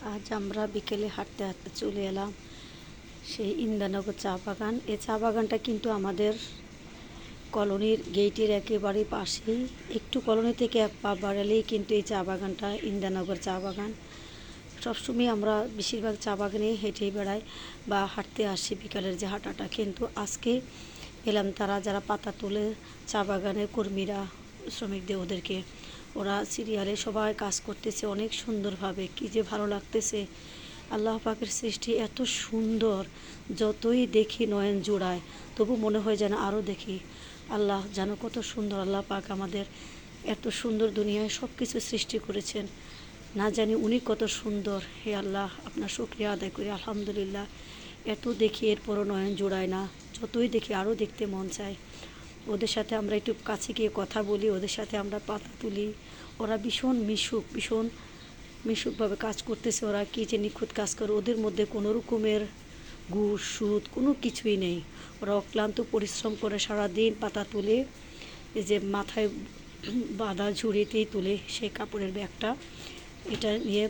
আজ আমরা বিকেলে হাঁটতে হাঁটতে চলে এলাম সেই ইন্দ্রনগর চা বাগান। এই চা বাগানটা কিন্তু আমাদের কলোনির গেটের একেবারে পাশেই, একটু কলোনি থেকে এক পা বাড়ালেই কিন্তু এই চা বাগানটা ইন্দ্রনগর চা বাগান। সবসময় আমরা বেশিরভাগ চা বাগানে হেঁটেই বেড়াই বা হাঁটতে আসি বিকালের যে হাঁটাটা, কিন্তু আজকে এলাম তারা যারা পাতা তোলে চা বাগানের কর্মীরা, শ্রমিকদের, ওদেরকে ওরা সিরিয়ালে সবাই কাজ করতেছে অনেক সুন্দরভাবে। কী যে ভালো লাগতেছে! আল্লাহ পাকের সৃষ্টি এত সুন্দর, যতই দেখি নয়ন জোড়ায় তবু মনে হয় যেন আরও দেখি। আল্লাহ যেন কত সুন্দর! আল্লাহ পাক আমাদের এত সুন্দর দুনিয়ায় সব কিছু সৃষ্টি করেছেন, না জানি উনি কত সুন্দর। হে আল্লাহ, আপনার শুকরিয়া আদায় করি, আলহামদুলিল্লাহ। এত দেখি এরপরও নয়ন জোড়ায় না, যতই দেখি আরও দেখতে মন চায়। ওদের সাথে আমরা একটু কাছে গিয়ে কথা বলি, ওদের সাথে আমরা পাতা তুলি। ওরা ভীষণ মিশুকভাবে কাজ করতেছে। ওরা কী যে নিখুঁত কাজ করে, ওদের মধ্যে কোনো রকমের ঘুষ সুদ কোনো কিছুই নেই। ওরা অক্লান্ত পরিশ্রম করে সারাদিন পাতা তুলে, এই যে মাথায় বাঁধা ঝুড়িতেই তুলে সেই কাপড়ের ব্যাগটা, এটা নিয়ে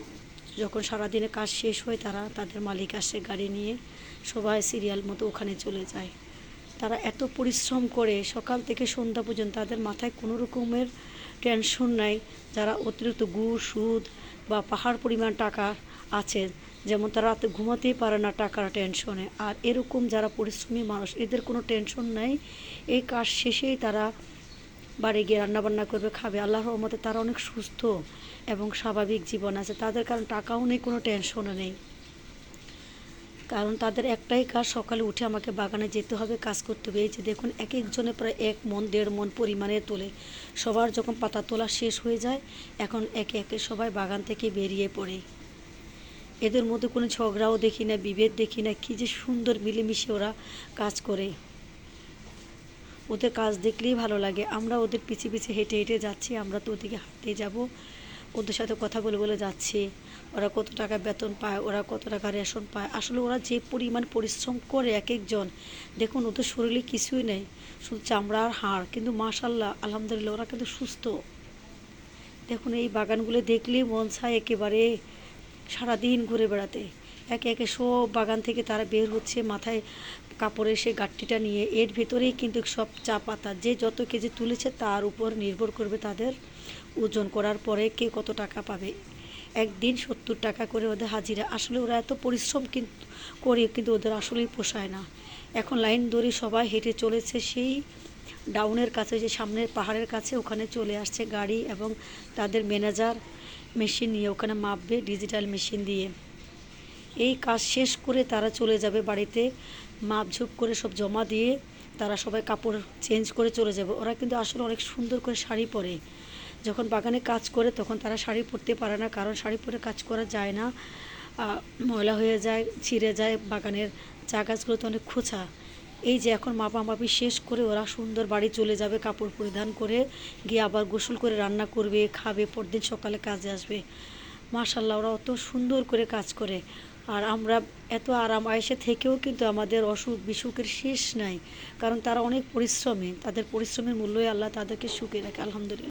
যখন সারাদিনে কাজ শেষ হয় তারা, তাদের মালিক আসে গাড়ি নিয়ে, সবাই সিরিয়াল মতো ওখানে চলে যায়। তারা এত পরিশ্রম করে সকাল থেকে সন্ধ্যা পর্যন্ত, তাদের মাথায় কোনো রকমের টেনশন নাই। যারা অতিরিক্ত ঘুষ সুদ বা পাহাড় পরিমাণ টাকা আছে, যেমন তারা রাতে ঘুমাতেই পারে না টাকার টেনশনে, আর এরকম যারা পরিশ্রমী মানুষ এদের কোনো টেনশন নাই। এই কাজ শেষেই তারা বাড়ি গিয়ে রান্নাবান্না করবে, খাবে। আল্লাহর রহমতে তারা অনেক সুস্থ এবং স্বাভাবিক জীবন আছে তাদের, কারণ টাকাও নেই, কোনো টেনশনও নেই। কারণ তাদের একটাই কাজ, সকালে উঠে আমাকে বাগানে যেতে হবে, কাজ করতে হবে। এই যে দেখুন, এক একজনে প্রায় 1 মণ 1.5 মণ পরিমাণে তোলে। সবার যখন পাতা তোলা শেষ হয়ে যায়, এখন একে একে সবাই বাগান থেকে বেরিয়ে পড়ে। এদের মধ্যে কোনো ঝগড়াও দেখি না, বিভেদ দেখি না। কী যে সুন্দর মিলেমিশে ওরা কাজ করে, ওদের কাজ দেখলেই ভালো লাগে। আমরা ওদের পিছে পিছে হেঁটে হেঁটে যাচ্ছি, আমরা তো ওদিকে হাঁটতে যাব, ওদের সাথে কথা বলে বলে যাচ্ছি। ওরা কত টাকা বেতন পায়, ওরা কত টাকা রেশন পায়। আসলে ওরা যে পরিমাণ পরিশ্রম করে এক একজন, দেখুন ওদের শরীরে কিছুই নেই, শুধু চামড়া আর হাড়, কিন্তু মাশাল্লাহ আলহামদুলিল্লাহ ওরা কিন্তু সুস্থ। দেখুন এই বাগানগুলো দেখলেই মন চায় একেবারে সারাদিন ঘুরে বেড়াতে। একে একে সব বাগান থেকে তারা বের হচ্ছে মাথায় কাপড়ের সে গাঁটটিটা নিয়ে। এর ভেতরেই কিন্তু সব চা পাতা, যে যত কেজি তুলেছে তার উপর নির্ভর করবে তাদের ওজন করার পরে কে কত টাকা পাবে। একদিন 70 টাকা করে ওদের হাজিরা। আসলে ওরা এত পরিশ্রম কিন্তু করে, কিন্তু ওদের আসলেই পোষায় না। এখন লাইন ধরে সবাই হেঁটে চলেছে সেই ডাউনের কাছে, যে সামনের পাহাড়ের কাছে, ওখানে চলে আসছে গাড়ি এবং তাদের ম্যানেজার মেশিন নিয়ে ওখানে মাপবে ডিজিটাল মেশিন দিয়ে। এই কাজ শেষ করে তারা চলে যাবে বাড়িতে, মাপঝোপ করে সব জমা দিয়ে তারা সবাই কাপড় চেঞ্জ করে চলে যাবে। ওরা কিন্তু আসলে অনেক সুন্দর করে শাড়ি পরে। যখন বাগানে কাজ করে তখন তারা শাড়ি পরতে পারে না, কারণ শাড়ি পরে কাজ করা যায় না, ময়লা হয়ে যায়, ছিঁড়ে যায়। বাগানের চা গাছগুলোতে অনেক খোঁচা। এই যে এখন মাপামাপি শেষ করে ওরা সুন্দর বাড়ি চলে যাবে, কাপড় পরিধান করে গিয়ে আবার গোসল করে রান্না করবে, খাবে, পরদিন সকালে কাজে আসবে। মাশাল্লাহ ওরা অত সুন্দর করে কাজ করে। আর আমরা এত আরাম আয়েশে থেকেও কিন্তু আমাদের অসুখ বিসুখের শেষ নাই, কারণ তারা অনেক পরিশ্রমী। তাদের পরিশ্রমের মূল্যই আল্লাহ তাদেরকে সুখে রাখে, আলহামদুলিল্লাহ।